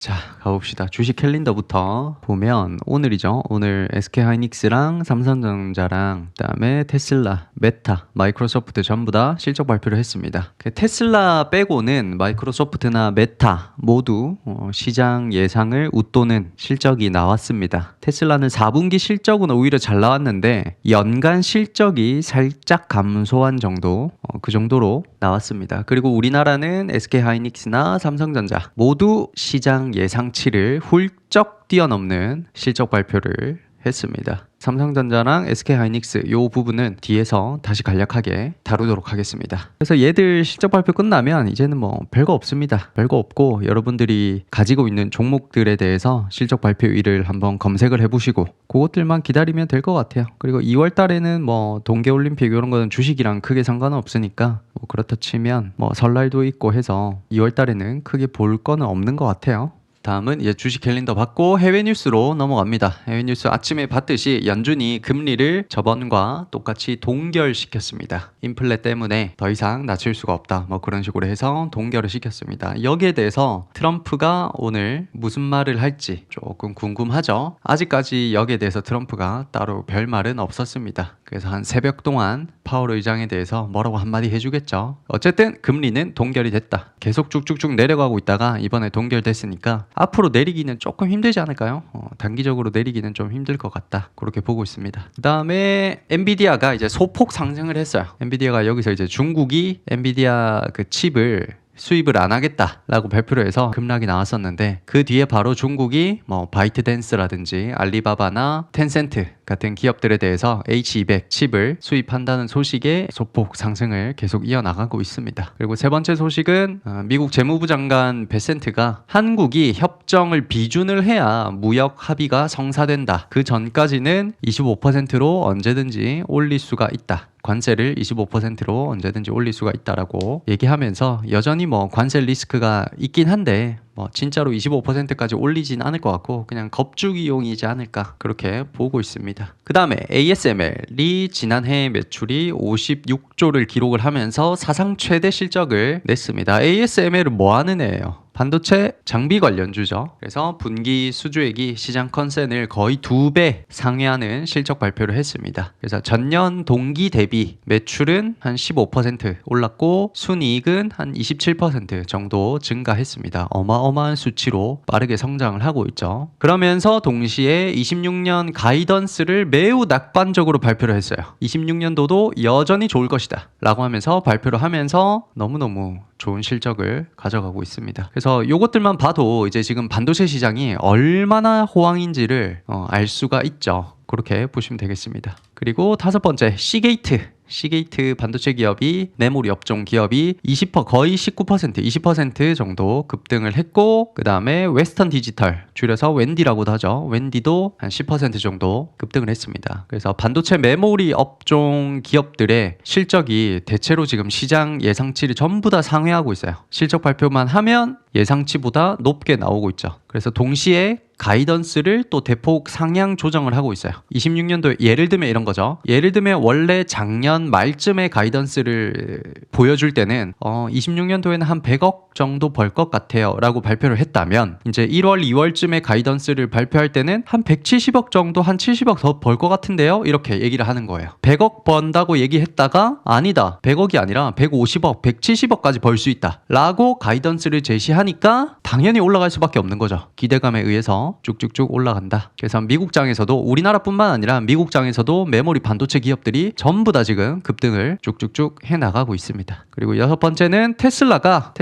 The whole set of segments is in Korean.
자, 가봅시다. 주식 캘린더부터 보면 오늘이죠. 오늘 SK하이닉스랑 삼성전자랑 그다음에 테슬라, 메타, 마이크로소프트 전부 다 실적 발표를 했습니다. 테슬라 빼고는 마이크로소프트나 메타 모두 시장 예상을 웃도는 실적이 나왔습니다. 테슬라는 4분기 실적은 오히려 잘 나왔는데 연간 실적이 살짝 감소한 정도, 그 정도로 나왔습니다. 그리고 우리나라는 SK하이닉스나 삼성전자 모두 시장 예상치를 훌쩍 뛰어넘는 실적 발표를 했습니다. 삼성전자랑 SK하이닉스 이 부분은 뒤에서 다시 간략하게 다루도록 하겠습니다. 그래서 얘들 실적 발표 끝나면 이제는 뭐 별거 없습니다. 별거 없고 여러분들이 가지고 있는 종목들에 대해서 실적 발표일을 한번 검색을 해보시고 그것들만 기다리면 될 것 같아요. 그리고 2월 달에는 뭐 동계올림픽 이런 거는 주식이랑 크게 상관은 없으니까 뭐 그렇다 치면 뭐 설날도 있고 해서 2월 달에는 크게 볼 거는 없는 것 같아요. 다음은 이제 주식 캘린더 받고 해외 뉴스로 넘어갑니다. 해외 뉴스 아침에 봤듯이 연준이 금리를 저번과 똑같이 동결시켰습니다. 인플레 때문에 더 이상 낮출 수가 없다. 뭐 그런 식으로 해서 동결을 시켰습니다. 여기에 대해서 트럼프가 오늘 무슨 말을 할지 조금 궁금하죠. 아직까지 여기에 대해서 트럼프가 따로 별 말은 없었습니다. 그래서 한 새벽 동안 파월 의장에 대해서 뭐라고 한마디 해주겠죠. 어쨌든 금리는 동결이 됐다. 계속 쭉쭉쭉 내려가고 있다가 이번에 동결됐으니까 앞으로 내리기는 조금 힘들지 않을까요? 단기적으로 내리기는 좀 힘들 것 같다. 그렇게 보고 있습니다. 그 다음에 엔비디아가 이제 소폭 상승을 했어요. 엔비디아가 여기서 이제 중국이 엔비디아 그 칩을 수입을 안 하겠다라고 발표를 해서 급락이 나왔었는데 그 뒤에 바로 중국이 뭐 바이트댄스라든지 알리바바나 텐센트 같은 기업들에 대해서 H200 칩을 수입한다는 소식에 소폭 상승을 계속 이어나가고 있습니다. 그리고 세 번째 소식은 미국 재무부 장관 베센트가 한국이 협정을 비준을 해야 무역 합의가 성사된다. 그 전까지는 25%로 언제든지 올릴 수가 있다. 관세를 25%로 언제든지 올릴 수가 있다라고 얘기하면서 여전히 뭐 관세 리스크가 있긴 한데 뭐 진짜로 25%까지 올리진 않을 것 같고 그냥 겁주기용이지 않을까 그렇게 보고 있습니다. 그 다음에 ASML이 지난해 매출이 56조를 기록을 하면서 사상 최대 실적을 냈습니다. ASML은 뭐 하는 애예요? 반도체 장비 관련주죠. 그래서 분기 수주액이 시장 컨센을 거의 2배 상회하는 실적 발표를 했습니다. 그래서 전년 동기 대비 매출은 한 15% 올랐고 순이익은 한 27% 정도 증가했습니다. 어마어마한 수치로 빠르게 성장을 하고 있죠. 그러면서 동시에 26년 가이던스를 매우 낙관적으로 발표를 했어요. 26년도도 여전히 좋을 것이다 라고 하면서 발표를 하면서 너무너무 좋은 실적을 가져가고 있습니다. 그래서 이것들만 봐도 이제 지금 반도체 시장이 얼마나 호황인지를 알 수가 있죠. 그렇게 보시면 되겠습니다. 그리고 다섯 번째, 시게이트 반도체 기업이 메모리 업종 기업이 20% 거의 19% 20% 정도 급등을 했고 그 다음에 웨스턴 디지털 줄여서 웬디라고도 하죠. 웬디도 한 10% 정도 급등을 했습니다. 그래서 반도체 메모리 업종 기업들의 실적이 대체로 지금 시장 예상치를 전부 다 상회하고 있어요. 실적 발표만 하면 예상치보다 높게 나오고 있죠. 그래서 동시에 가이던스를 또 대폭 상향 조정을 하고 있어요. 26년도에 예를 들면 이런 거죠. 예를 들면 원래 작년 말쯤에 가이던스를 보여줄 때는 26년도에는 한 100억 정도 벌 것 같아요 라고 발표를 했다면 이제 1월 2월쯤에 가이던스를 발표할 때는 한 170억 정도 한 70억 더 벌 것 같은데요 이렇게 얘기를 하는 거예요. 100억 번다고 얘기했다가 아니다 100억이 아니라 150억 170억까지 벌 수 있다 라고 가이던스를 제시하니까 당연히 올라갈 수밖에 없는 거죠. 기대감에 의해서 쭉쭉쭉 올라간다. 그래서 미국장에서도 우리나라뿐만 아니라 미국장에서도 메모리 반도체 기업들이 전부 다 지금 급등을 쭉쭉쭉 해나가고 있습니다. 그리고 여섯 번째는 테슬라가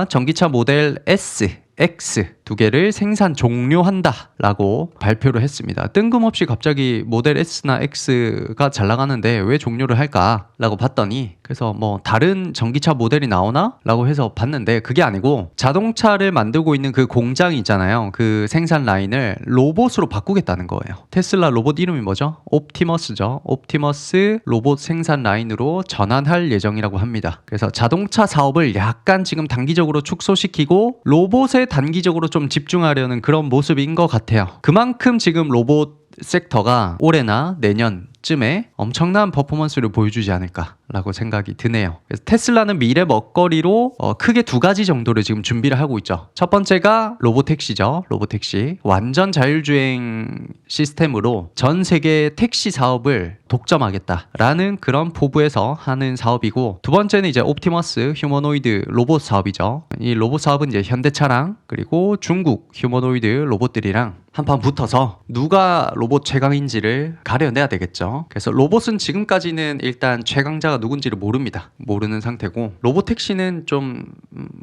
전기차 모델 S, X 두 개를 생산 종료한다 라고 발표를 했습니다. 뜬금없이 갑자기 모델 S나 X가 잘 나가는데 왜 종료를 할까 라고 봤더니 그래서 뭐 다른 전기차 모델이 나오나? 라고 해서 봤는데 그게 아니고 자동차를 만들고 있는 그 공장이 있잖아요. 그 생산 라인을 로봇으로 바꾸겠다는 거예요. 테슬라 로봇 이름이 뭐죠? 옵티머스죠. 옵티머스 로봇 생산 라인으로 전환할 예정이라고 합니다. 그래서 자동차 사업을 약간 지금 단기적으로 축소시키고 로봇에 단기적으로 좀 집중하려는 그런 모습인 것 같아요. 그만큼 지금 로봇 섹터가 올해나 내년 쯤에 엄청난 퍼포먼스를 보여주지 않을까라고 생각이 드네요. 그래서 테슬라는 미래 먹거리로 크게 두 가지 정도를 지금 준비를 하고 있죠. 첫 번째가 로보택시죠. 로보택시. 완전 자율주행 시스템으로 전 세계 택시 사업을 독점하겠다라는 그런 포부에서 하는 사업이고, 두 번째는 이제 옵티머스 휴머노이드 로봇 사업이죠. 이 로봇 사업은 이제 현대차랑 그리고 중국 휴머노이드 로봇들이랑 한판 붙어서 누가 로봇 최강인지를 가려내야 되겠죠. 그래서 로봇은 지금까지는 일단 최강자가 누군지를 모르는 상태고, 로보택시는 좀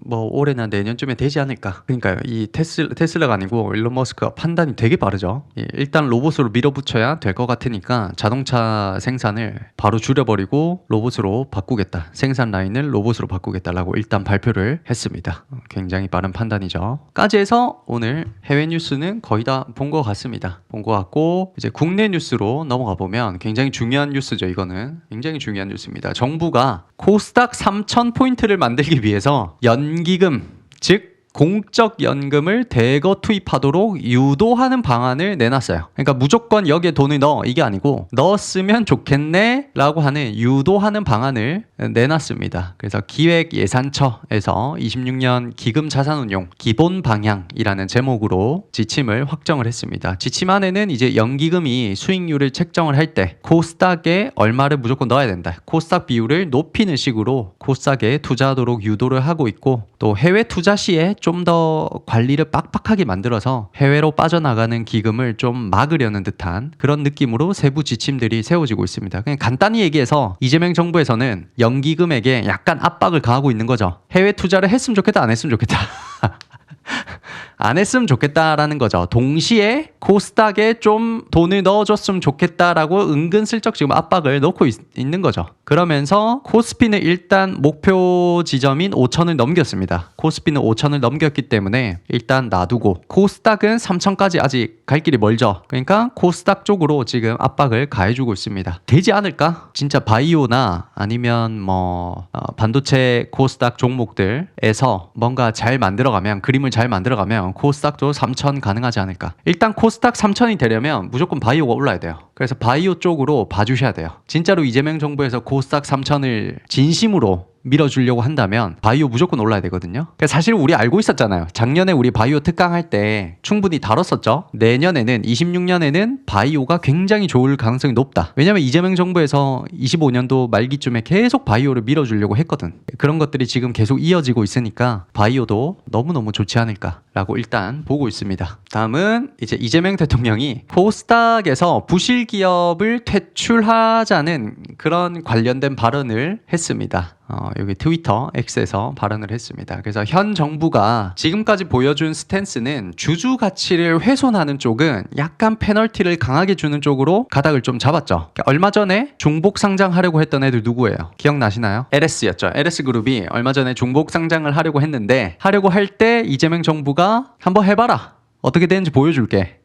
뭐 올해나 내년쯤에 되지 않을까. 그러니까요, 이 테슬라가 아니고 일론 머스크가 판단이 되게 빠르죠. 일단 로봇으로 밀어붙여야 될 것 같으니까 자동차 생산을 바로 줄여버리고 로봇으로 바꾸겠다, 생산 라인을 로봇으로 바꾸겠다라고 일단 발표를 했습니다. 굉장히 빠른 판단이죠. 까지 해서 오늘 해외 뉴스는 거의 다 본 것 같습니다. 본 것 같고, 이제 국내 뉴스로 넘어가 보면 굉장히 중요한 뉴스죠. 이거는 굉장히 중요한 뉴스입니다. 정부가 코스닥 3,000포인트를 만들기 위해서 연기금, 즉 공적 연금을 대거 투입하도록 유도하는 방안을 내놨어요. 그러니까 무조건 여기에 돈을 넣어, 이게 아니고 넣었으면 좋겠네 라고 하는 유도하는 방안을 내놨습니다. 그래서 기획예산처에서 26년 기금자산운용 기본 방향이라는 제목으로 지침을 확정을 했습니다. 지침 안에는 이제 연기금이 수익률을 책정을 할 때 코스닥에 얼마를 무조건 넣어야 된다, 코스닥 비율을 높이는 식으로 코스닥에 투자하도록 유도를 하고 있고, 또 해외 투자 시에 좀 더 관리를 빡빡하게 만들어서 해외로 빠져나가는 기금을 좀 막으려는 듯한 그런 느낌으로 세부 지침들이 세워지고 있습니다. 그냥 간단히 얘기해서 이재명 정부에서는 연기금에게 약간 압박을 가하고 있는 거죠. 해외 투자를 했으면 좋겠다, 안 했으면 좋겠다. 안 했으면 좋겠다라는 거죠. 동시에 코스닥에 좀 돈을 넣어줬으면 좋겠다라고 은근슬쩍 지금 압박을 넣고 있는 거죠. 그러면서 코스피는 일단 목표 지점인 5천을 넘겼습니다. 코스피는 5천을 넘겼기 때문에 일단 놔두고, 코스닥은 3천까지 아직 갈 길이 멀죠. 그러니까 코스닥 쪽으로 지금 압박을 가해주고 있습니다. 되지 않을까? 진짜 바이오나 아니면 반도체 코스닥 종목들에서 뭔가 잘 만들어가면, 그림을 잘 만들어가면 코스닥도 3천 가능하지 않을까. 일단 코스닥 3천이 되려면 무조건 바이오가 올라야 돼요. 그래서 바이오 쪽으로 봐주셔야 돼요. 진짜로 이재명 정부에서 코스닥 3천을 진심으로 밀어주려고 한다면 바이오 무조건 올라야 되거든요. 사실 우리 알고 있었잖아요. 작년에 우리 바이오 특강할 때 충분히 다뤘었죠. 내년에는 26년에는 바이오가 굉장히 좋을 가능성이 높다. 왜냐면 이재명 정부에서 25년도 말기쯤에 계속 바이오를 밀어주려고 했거든. 그런 것들이 지금 계속 이어지고 있으니까 바이오도 너무너무 좋지 않을까라고 일단 보고 있습니다. 다음은 이제 이재명 대통령이 코스닥에서 부실 기업을 퇴출하자는 그런 관련된 발언을 했습니다. 여기 트위터 X에서 발언을 했습니다. 그래서 현 정부가 지금까지 보여준 스탠스는 주주 가치를 훼손하는 쪽은 약간 페널티를 강하게 주는 쪽으로 가닥을 좀 잡았죠. 얼마 전에 중복 상장하려고 했던 애들 누구예요? 기억나시나요? LS였죠. LS그룹이 얼마 전에 중복 상장을 하려고 했는데, 하려고 할 때 이재명 정부가 한번 해봐라, 어떻게 되는지 보여줄게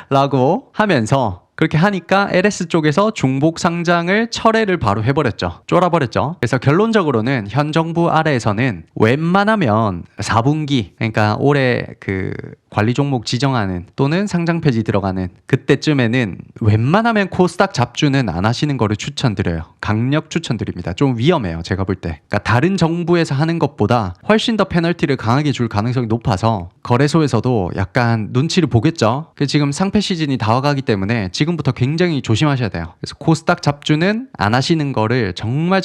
라고 하면서, 그렇게 하니까 LS 쪽에서 중복 상장을 철회를 바로 해버렸죠. 쫄아버렸죠. 그래서 결론적으로는 현 정부 아래에서는 웬만하면 4분기, 그러니까 올해 그 관리 종목 지정하는 또는 상장 폐지 들어가는 그때쯤에는 웬만하면 코스닥 잡주는 안 하시는 거를 추천드려요. 강력 추천드립니다. 좀 위험해요, 제가 볼 때. 그러니까 다른 정부에서 하는 것보다 훨씬 더 페널티를 강하게 줄 가능성이 높아서 거래소에서도 약간 눈치를 보겠죠. 지금 상패 시즌이 다 와가기 때문에 지금부터 굉장히 조심하셔야 돼요. 그래서 코스닥 잡주는 안 하시는 거를 정말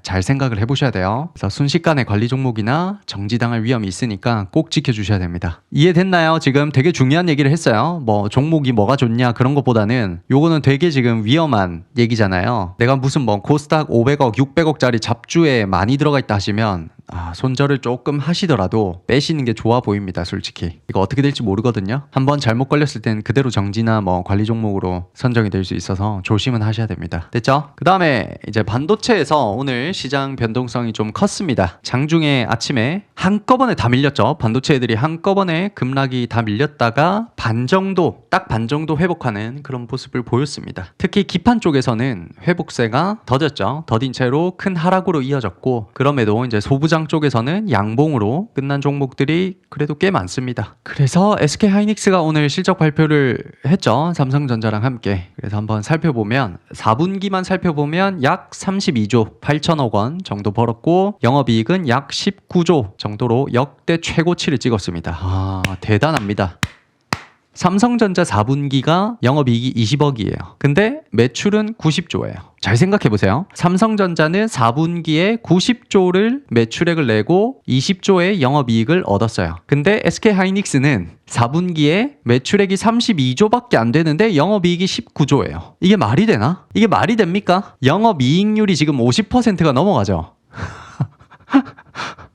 잘 생각을 해보셔야 돼요. 그래서 순식간에 관리 종목이나 정지당할 위험이 있으니까 꼭 지켜주셔야 됩니다. 이해됐나요? 지금 되게 중요한 얘기를 했어요. 종목이 뭐가 좋냐 그런 것보다는 요거는 되게 지금 위험한 얘기잖아요. 내가 무슨 코스닥 500억, 600억짜리 잡주에 많이 들어가 있다 하시면 손절을 조금 하시더라도 빼시는 게 좋아 보입니다. 솔직히 이거 어떻게 될지 모르거든요. 한번 잘못 걸렸을 땐 그대로 정지나 관리 종목으로 선정이 될 수 있어서 조심은 하셔야 됩니다. 됐죠? 그 다음에 이제 반도체에서 오늘 시장 변동성이 좀 컸습니다. 장중에 아침에 한꺼번에 다 밀렸죠. 반도체 애들이 한꺼번에 급락이 다 밀렸다가 딱 반 정도 회복하는 그런 모습을 보였습니다. 특히 기판 쪽에서는 회복세가 더뎠죠. 더딘 채로 큰 하락으로 이어졌고, 그럼에도 이제 소부장 소부장 쪽에서는 양봉으로 끝난 종목들이 그래도 꽤 많습니다. 그래서 SK하이닉스가 오늘 실적 발표를 했죠. 삼성전자랑 함께. 그래서 한번 살펴보면 4분기만 살펴보면 약 32조 8천억 원 정도 벌었고 영업이익은 약 19조 정도로 역대 최고치를 찍었습니다. 대단합니다. 삼성전자 4분기가 영업이익이 20억이에요. 근데 매출은 90조예요. 잘 생각해보세요. 삼성전자는 4분기에 90조를 매출액을 내고 20조의 영업이익을 얻었어요. 근데 SK하이닉스는 4분기에 매출액이 32조밖에 안 되는데 영업이익이 19조예요. 이게 말이 되나? 이게 말이 됩니까? 영업이익률이 지금 50%가 넘어가죠.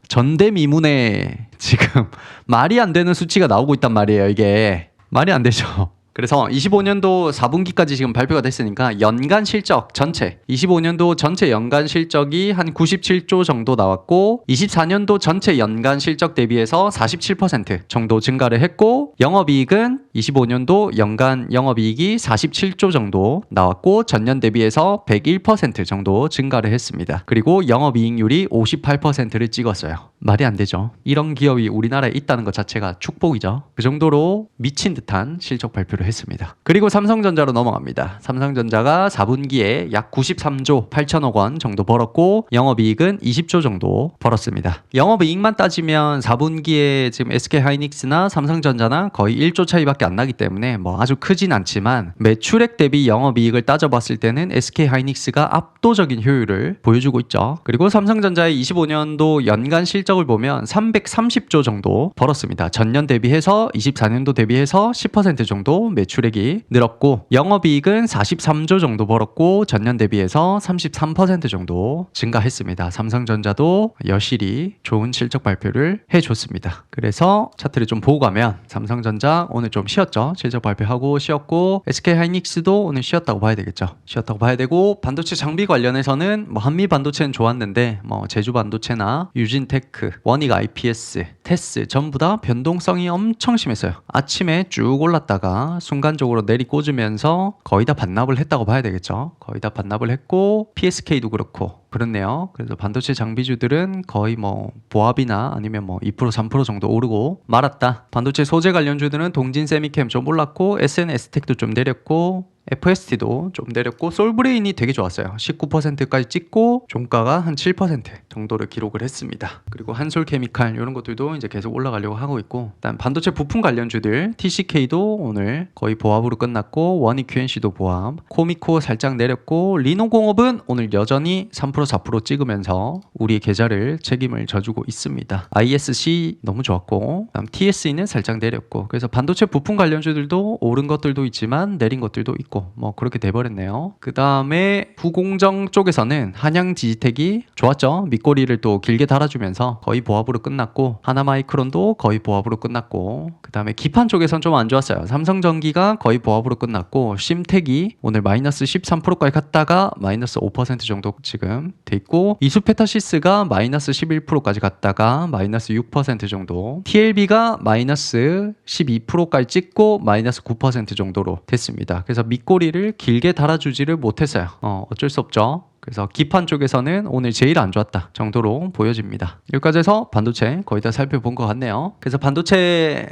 전대미문에 지금 말이 안 되는 수치가 나오고 있단 말이에요. 이게 말이 안 되죠. 그래서 25년도 4분기까지 지금 발표가 됐으니까 연간 실적 전체 25년도 전체 연간 실적이 한 97조 정도 나왔고 24년도 전체 연간 실적 대비해서 47% 정도 증가를 했고 영업이익은 25년도 연간 영업이익이 47조 정도 나왔고 전년 대비해서 101% 정도 증가를 했습니다. 그리고 영업이익률이 58%를 찍었어요. 말이 안 되죠. 이런 기업이 우리나라에 있다는 것 자체가 축복이죠. 그 정도로 미친 듯한 실적 발표를 했습니다. 그리고 삼성전자로 넘어갑니다. 삼성전자가 4분기에 약 93조 8천억 원 정도 벌었고 영업이익은 20조 정도 벌었습니다. 영업이익만 따지면 4분기에 지금 SK하이닉스나 삼성전자나 거의 1조 차이밖에 안 나기 때문에 뭐 아주 크진 않지만 매출액 대비 영업이익을 따져봤을 때는 SK하이닉스가 압도적인 효율을 보여주고 있죠. 그리고 삼성전자의 25년도 연간 실적을 보면 330조 정도 벌었습니다. 전년 대비해서 24년도 대비해서 10% 정도 매출액이 늘었고 영업이익은 43조 정도 벌었고 전년 대비해서 33% 정도 증가했습니다. 삼성전자도 여실히 좋은 실적 발표를 해줬습니다. 그래서 차트를 좀 보고 가면 삼성전자 오늘 좀 쉬었죠. 실적 발표하고 쉬었고 SK하이닉스도 오늘 쉬었다고 봐야 되겠죠. 쉬었다고 봐야 되고 반도체 장비 관련해서는 뭐 한미 반도체는 좋았는데 뭐 제주 반도체나 유진테크, 원익 IPS, 테스 전부 다 변동성이 엄청 심했어요. 아침에 쭉 올랐다가 순간적으로 내리꽂으면서 거의 다 반납을 했다고 봐야 되겠죠. 거의 다 반납을 했고 PSK도 그렇고 그렇네요. 그래서 반도체 장비주들은 거의 뭐 보합이나 아니면 뭐 2% 3% 정도 오르고 말았다. 반도체 소재 관련주들은 동진 세미캠 좀 올랐고 SNS텍도 좀 내렸고 FST도 좀 내렸고 솔브레인이 되게 좋았어요. 19%까지 찍고 종가가 한 7% 정도를 기록을 했습니다. 그리고 한솔케미칼 이런 것들도 이제 계속 올라가려고 하고 있고 일단 반도체 부품 관련주들 TCK도 오늘 거의 보합으로 끝났고 원익 QNC도 보합, 코미코 살짝 내렸고 리노공업은 오늘 여전히 3% 4% 찍으면서 우리의 계좌를 책임을 져주고 있습니다. ISC 너무 좋았고 그다음 TSE는 살짝 내렸고 그래서 반도체 부품 관련주들도 오른 것들도 있지만 내린 것들도 있고 뭐 그렇게 돼버렸네요. 그 다음에 후공정 쪽에서는 한양디지텍이 좋았죠. 밑꼬리를 또 길게 달아주면서 거의 보합으로 끝났고 하나마이크론도 거의 보합으로 끝났고 그 다음에 기판 쪽에선 좀 안 좋았어요. 삼성전기가 거의 보합으로 끝났고 심텍이 오늘 마이너스 13%까지 갔다가 마이너스 5% 정도 지금 돼 있고 이수페타시스가 마이너스 11%까지 갔다가 마이너스 6% 정도 TLB가 마이너스 12%까지 찍고 마이너스 9% 정도로 됐습니다. 그래서 밑꼬리를 길게 달아주지를 못했어요. 어쩔 수 없죠. 그래서 기판 쪽에서는 오늘 제일 안 좋았다 정도로 보여집니다. 여기까지 해서 반도체 거의 다 살펴본 것 같네요. 그래서 반도체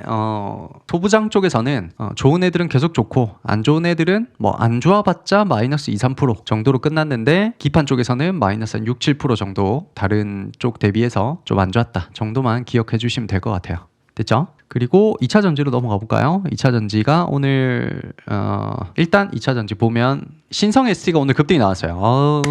소부장 쪽에서는 좋은 애들은 계속 좋고 안 좋은 애들은 뭐 안 좋아봤자 마이너스 2, 3% 정도로 끝났는데 기판 쪽에서는 마이너스 한 6, 7% 정도 다른 쪽 대비해서 좀 안 좋았다 정도만 기억해 주시면 될 것 같아요. 됐죠? 그리고 2차 전지로 넘어가 볼까요? 2차 전지가 오늘 일단 2차 전지 보면 신성 ST가 오늘 급등이 나왔어요.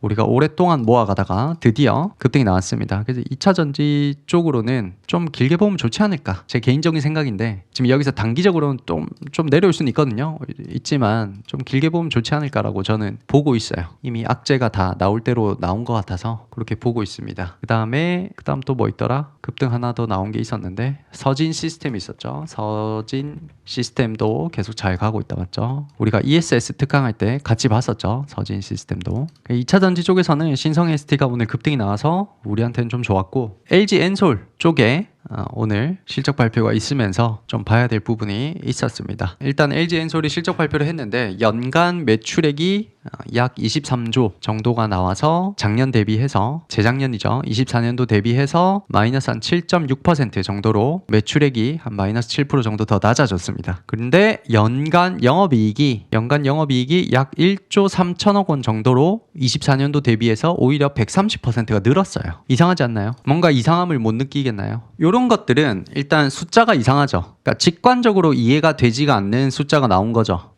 우리가 오랫동안 모아가다가 드디어 급등이 나왔습니다. 그래서 2차 전지 쪽으로는 좀 길게 보면 좋지 않을까 제 개인적인 생각인데 지금 여기서 단기적으로는 좀 내려올 수는 있거든요. 있지만 좀 길게 보면 좋지 않을까라고 저는 보고 있어요. 이미 악재가 다 나올 대로 나온 것 같아서 그렇게 보고 있습니다. 그 다음 또 뭐 있더라? 급등 하나 더 나온 게 있었는데 서진 시스템이 있었죠. 서진 시스템도 계속 잘 가고 있다 맞죠? 우리가 ESS 특강할 때 같이 봤었죠. 서진 시스템도. 2차 전지 쪽에서는 신성 ST가 오늘 급등이 나와서 우리한테는 좀 좋았고 LG 엔솔 쪽에 오늘 실적 발표가 있으면서 좀 봐야 될 부분이 있었습니다. 일단 LG엔솔이 실적 발표를 했는데 연간 매출액이 약 23조 정도가 나와서 작년 대비해서 재작년이죠. 24년도 대비해서 마이너스 한 7.6% 정도로 매출액이 한 마이너스 7% 정도 더 낮아졌습니다. 그런데 연간 영업이익이 약 1조 3천억 원 정도로 24년도 대비해서 오히려 130%가 늘었어요. 이상하지 않나요? 뭔가 이상함을 못 느끼겠나요? 이런 것들은 일단 숫자가 이상하죠. 그러니까 직관적으로 이해가 되지가 않는 숫자가 나온 거죠.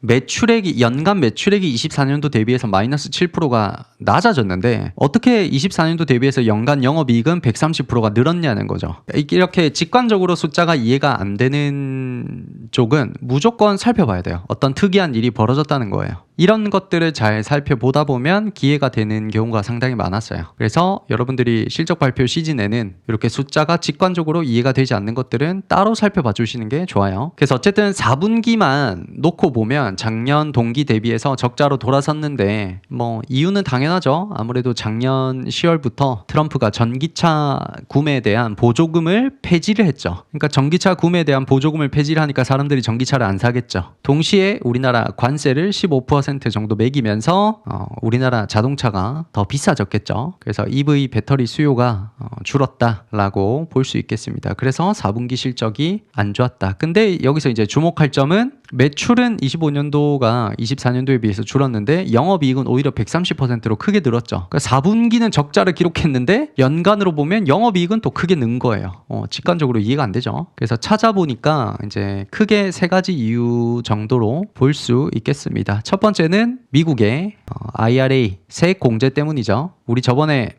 연간 매출액이 24년도 대비해서 마이너스 7%가 낮아졌는데 어떻게 24년도 대비해서 연간 영업이익은 130%가 늘었냐는 거죠. 이렇게 직관적으로 숫자가 이해가 안 되는 쪽은 무조건 살펴봐야 돼요. 어떤 특이한 일이 벌어졌다는 거예요. 이런 것들을 잘 살펴보다 보면 기회가 되는 경우가 상당히 많았어요. 그래서 여러분들이 실적 발표 시즌에는 이렇게 숫자가 직관적으로 이해가 되지 않는 것들은 따로 살펴봐 주시는 게 좋아요. 그래서 어쨌든 4분기만 놓고 보면 작년 동기 대비해서 적자로 돌아섰는데 뭐 이유는 당연하죠. 아무래도 작년 10월부터 트럼프가 전기차 구매에 대한 보조금을 폐지를 했죠. 그러니까 전기차 구매에 대한 보조금을 폐지를 하니까 사람들이 전기차를 안 사겠죠. 동시에 우리나라 관세를 15% 정도 매기면서 우리나라 자동차가 더 비싸졌겠죠. 그래서 EV 배터리 수요가 줄었다라고 볼 수 있겠습니다. 그래서 4분기 실적이 안 좋았다. 근데 여기서 이제 주목할 점은 매출은 25년도가 24년도에 비해서 줄었는데 영업이익은 오히려 130%로 크게 늘었죠. 그러니까 4분기는 적자를 기록했는데 연간으로 보면 영업이익은 또 크게 는 거예요. 직관적으로 이해가 안 되죠. 그래서 찾아보니까 이제 크게 세 가지 이유 정도로 볼 수 있겠습니다. 첫 번째는 미국의 IRA 세액 공제 때문이죠. 우리 저번에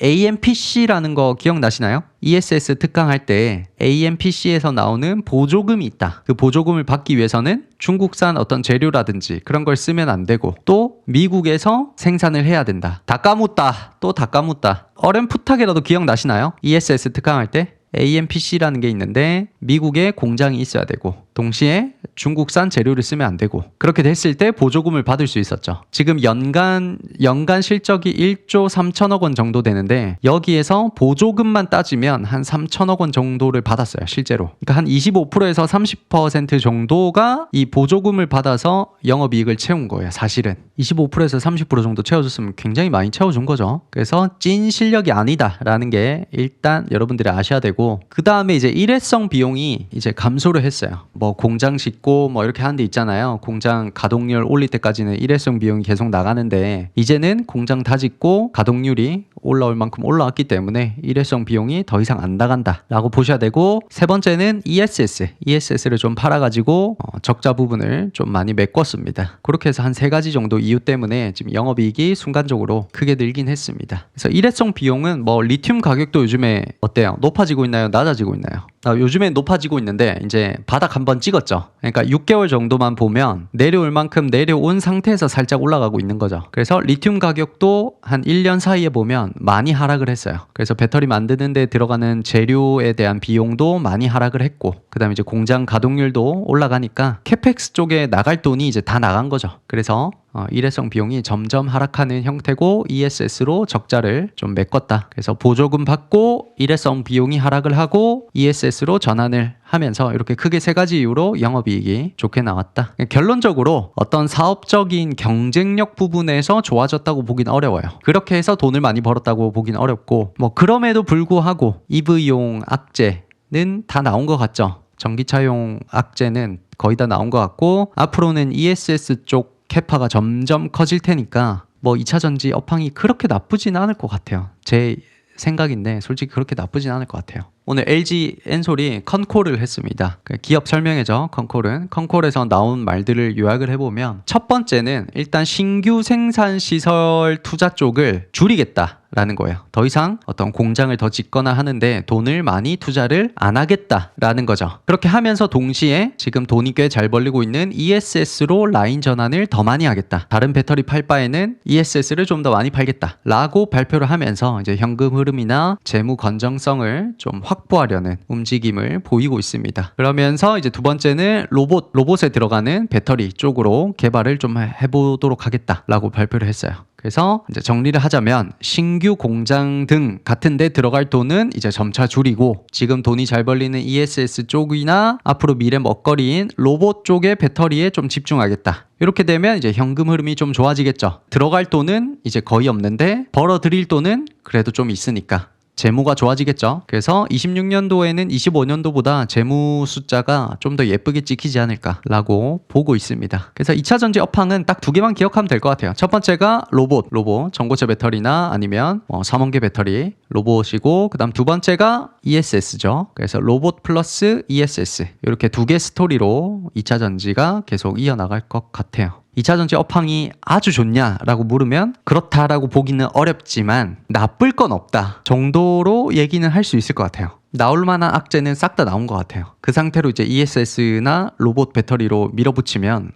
AMPC라는 거 기억나시나요? ESS 특강할 때 AMPC에서 나오는 보조금이 있다. 그 보조금을 받기 위해서는 중국산 어떤 재료라든지 그런 걸 쓰면 안 되고 또 미국에서 생산을 해야 된다. 다 까묻다. 또 다 까묻다. 어렴풋하게라도 기억나시나요? ESS 특강할 때 AMPC라는 게 있는데 미국에 공장이 있어야 되고 동시에 중국산 재료를 쓰면 안 되고 그렇게 됐을 때 보조금을 받을 수 있었죠. 지금 연간 실적이 1조 3천억 원 정도 되는데 여기에서 보조금만 따지면 한 3천억 원 정도를 받았어요. 실제로. 그러니까 한 25%에서 30% 정도가 이 보조금을 받아서 영업이익을 채운 거예요. 사실은 25%에서 30% 정도 채워줬으면 굉장히 많이 채워준 거죠. 그래서 찐 실력이 아니다라는 게 일단 여러분들이 아셔야 되고 그 다음에 이제 일회성 비용이 이제 감소를 했어요. 뭐 공장 짓고 뭐 이렇게 하는 데 있잖아요. 공장 가동률 올릴 때까지는 일회성 비용이 계속 나가는데 이제는 공장 다 짓고 가동률이 올라올 만큼 올라왔기 때문에 일회성 비용이 더 이상 안 나간다 라고 보셔야 되고 세 번째는 ESS를 좀 팔아가지고 적자 부분을 좀 많이 메꿨습니다. 그렇게 해서 한 세 가지 정도 이유 때문에 지금 영업이익이 순간적으로 크게 늘긴 했습니다. 그래서 일회성 비용은 뭐 리튬 가격도 요즘에 어때요? 높아지고 있나요? 낮아지고 있나요? 요즘에 높아지고 있는데 이제 바닥 한번 찍었죠. 그러니까 6개월 정도만 보면 내려올 만큼 내려온 상태에서 살짝 올라가고 있는 거죠. 그래서 리튬 가격도 한 1년 사이에 보면 많이 하락을 했어요. 그래서 배터리 만드는 데 들어가는 재료에 대한 비용도 많이 하락을 했고 그다음에 이제 공장 가동률도 올라가니까 캐펙스 쪽에 나갈 돈이 이제 다 나간 거죠. 그래서 일회성 비용이 점점 하락하는 형태고 ESS로 적자를 좀 메꿨다. 그래서 보조금 받고 일회성 비용이 하락을 하고 ESS로 전환을 하면서 이렇게 크게 세 가지 이유로 영업이익이 좋게 나왔다. 결론적으로 어떤 사업적인 경쟁력 부분에서 좋아졌다고 보긴 어려워요. 그렇게 해서 돈을 많이 벌었다고 보긴 어렵고 뭐 그럼에도 불구하고 EV용 악재는 다 나온 것 같죠. 전기차용 악재는 거의 다 나온 것 같고 앞으로는 ESS 쪽 캐파가 점점 커질 테니까 뭐 2차 전지 업황이 그렇게 나쁘진 않을 것 같아요. 제 생각인데 솔직히 그렇게 나쁘진 않을 것 같아요. 오늘 LG엔솔이 컨콜을 했습니다. 기업 설명회죠. 컨콜에서 나온 말들을 요약을 해보면 첫 번째는 일단 신규 생산시설 투자 쪽을 줄이겠다라는 거예요. 더 이상 어떤 공장을 더 짓거나 하는데 돈을 많이 투자를 안 하겠다라는 거죠. 그렇게 하면서 동시에 지금 돈이 꽤 잘 벌리고 있는 ESS로 라인 전환을 더 많이 하겠다. 다른 배터리 팔 바에는 ESS를 좀 더 많이 팔겠다라고 발표를 하면서 이제 현금 흐름이나 재무 건전성을 좀 확보하려는 움직임을 보이고 있습니다. 그러면서 이제 두 번째는 로봇에 들어가는 배터리 쪽으로 개발을 좀 해보도록 하겠다라고 발표를 했어요. 그래서 이제 정리를 하자면 신규 공장 등 같은 데 들어갈 돈은 이제 점차 줄이고 지금 돈이 잘 벌리는 ESS 쪽이나 앞으로 미래 먹거리인 로봇 쪽의 배터리에 좀 집중하겠다. 이렇게 되면 이제 현금 흐름이 좀 좋아지겠죠. 들어갈 돈은 이제 거의 없는데 벌어들일 돈은 그래도 좀 있으니까 재무가 좋아지겠죠. 그래서 26년도에는 25년도보다 재무 숫자가 좀 더 예쁘게 찍히지 않을까라고 보고 있습니다. 그래서 2차 전지 업황은 딱 두 개만 기억하면 될 것 같아요. 첫 번째가 로봇, 전고체 배터리나 아니면 삼원계 배터리 로봇이고, 그 다음 두 번째가 ESS죠. 그래서 로봇 플러스 ESS 이렇게 두 개 스토리로 2차 전지가 계속 이어나갈 것 같아요. 2차 전지 업황이 아주 좋냐라고 물으면 그렇다라고 보기는 어렵지만 나쁠 건 없다 정도로 얘기는 할 수 있을 것 같아요. 나올 만한 악재는 싹 다 나온 것 같아요. 그 상태로 이제 ESS나 로봇 배터리로 밀어붙이면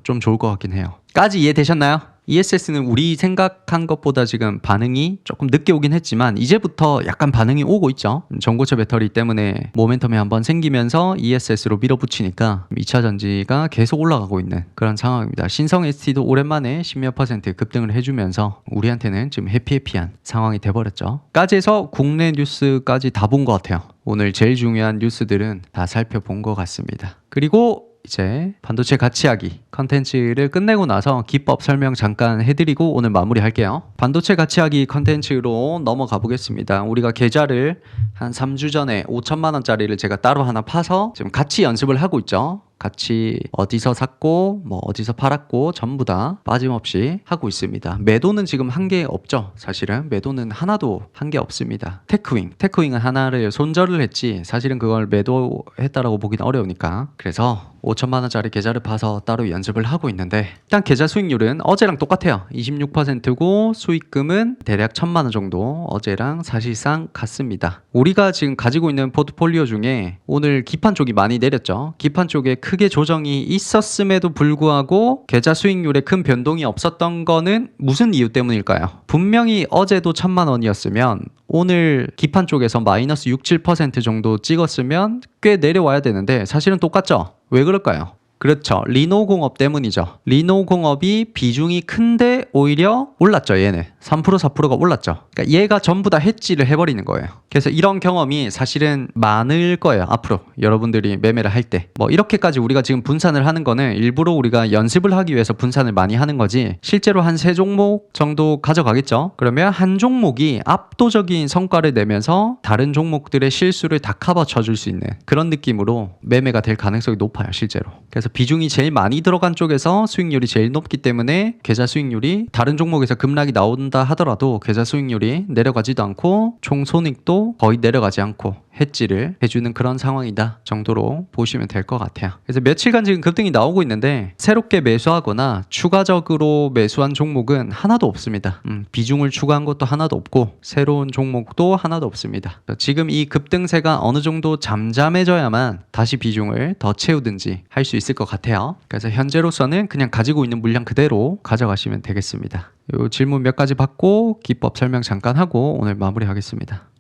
좀 좋을 것 같긴 해요. 까지 이해되셨나요? ESS는 우리 생각한 것보다 지금 반응이 조금 늦게 오긴 했지만 이제부터 약간 반응이 오고 있죠. 전고체 배터리 때문에 모멘텀이 한번 생기면서 ESS로 밀어붙이니까 2차 전지가 계속 올라가고 있는 그런 상황입니다. 신성 ST도 오랜만에 10몇 % 급등을 해주면서 우리한테는 지금 해피한 상황이 돼버렸죠. 까지 해서 국내 뉴스까지 다 본 것 같아요. 오늘 제일 중요한 뉴스들은 다 살펴본 것 같습니다. 그리고 이제 반도체 가치하기 컨텐츠를 끝내고 나서 기법 설명 잠깐 해드리고 오늘 마무리할게요. 반도체 가치하기 컨텐츠로 넘어가 보겠습니다. 우리가 계좌를 한 3주 전에 5천만 원짜리를 제가 따로 하나 파서 지금 같이 연습을 하고 있죠. 같이 어디서 샀고 어디서 팔았고 전부 다 빠짐없이 하고 있습니다. 매도는 지금 한 게 없죠. 사실은 매도는 하나도 한 게 없습니다. 테크윙은 하나를 손절을 했지 사실은 그걸 매도했다라고 보기는 어려우니까, 그래서 5천만 원짜리 계좌를 파서 따로 연습을 하고 있는데 일단 계좌 수익률은 어제랑 똑같아요. 26%고 수익금은 대략 1,000만 원 정도 어제랑 사실상 같습니다. 우리가 지금 가지고 있는 포트폴리오 중에 오늘 기판 쪽이 많이 내렸죠. 기판 쪽에 크게 조정이 있었음에도 불구하고 계좌 수익률에 큰 변동이 없었던 거는 무슨 이유 때문일까요? 분명히 어제도 1,000만 원이었으면 오늘 기판 쪽에서 마이너스 6, 7% 정도 찍었으면 꽤 내려와야 되는데 사실은 똑같죠? 왜 그럴까요? 그렇죠. 리노공업 때문이죠. 리노공업이 비중이 큰데 오히려 올랐죠. 얘는 3% 4%가 올랐죠. 그러니까 얘가 전부 다 해지를 해버리는 거예요. 그래서 이런 경험이 사실은 많을 거예요. 앞으로 여러분들이 매매를 할 때 이렇게까지 우리가 지금 분산을 하는 거는 일부러 우리가 연습을 하기 위해서 분산을 많이 하는 거지 실제로 한 3종목 정도 가져가겠죠. 그러면 한 종목이 압도적인 성과를 내면서 다른 종목들의 실수를 다 커버 쳐줄 수 있는 그런 느낌으로 매매가 될 가능성이 높아요. 실제로. 그래서 비중이 제일 많이 들어간 쪽에서 수익률이 제일 높기 때문에 계좌 수익률이 다른 종목에서 급락이 나온다 하더라도 계좌 수익률이 내려가지도 않고 총 손익도 거의 내려가지 않고 해지를 해주는 그런 상황이다 정도로 보시면 될 것 같아요. 그래서 며칠간 지금 급등이 나오고 있는데 새롭게 매수하거나 추가적으로 매수한 종목은 하나도 없습니다. 비중을 추가한 것도 하나도 없고 새로운 종목도 하나도 없습니다. 지금 이 급등세가 어느 정도 잠잠해져야만 다시 비중을 더 채우든지 할 수 있을 것 같아요. 그래서 현재로서는 그냥 가지고 있는 물량 그대로 가져가시면 되겠습니다. 요 질문 몇 가지 받고 기법 설명 잠깐 하고 오늘 마무리하겠습니다.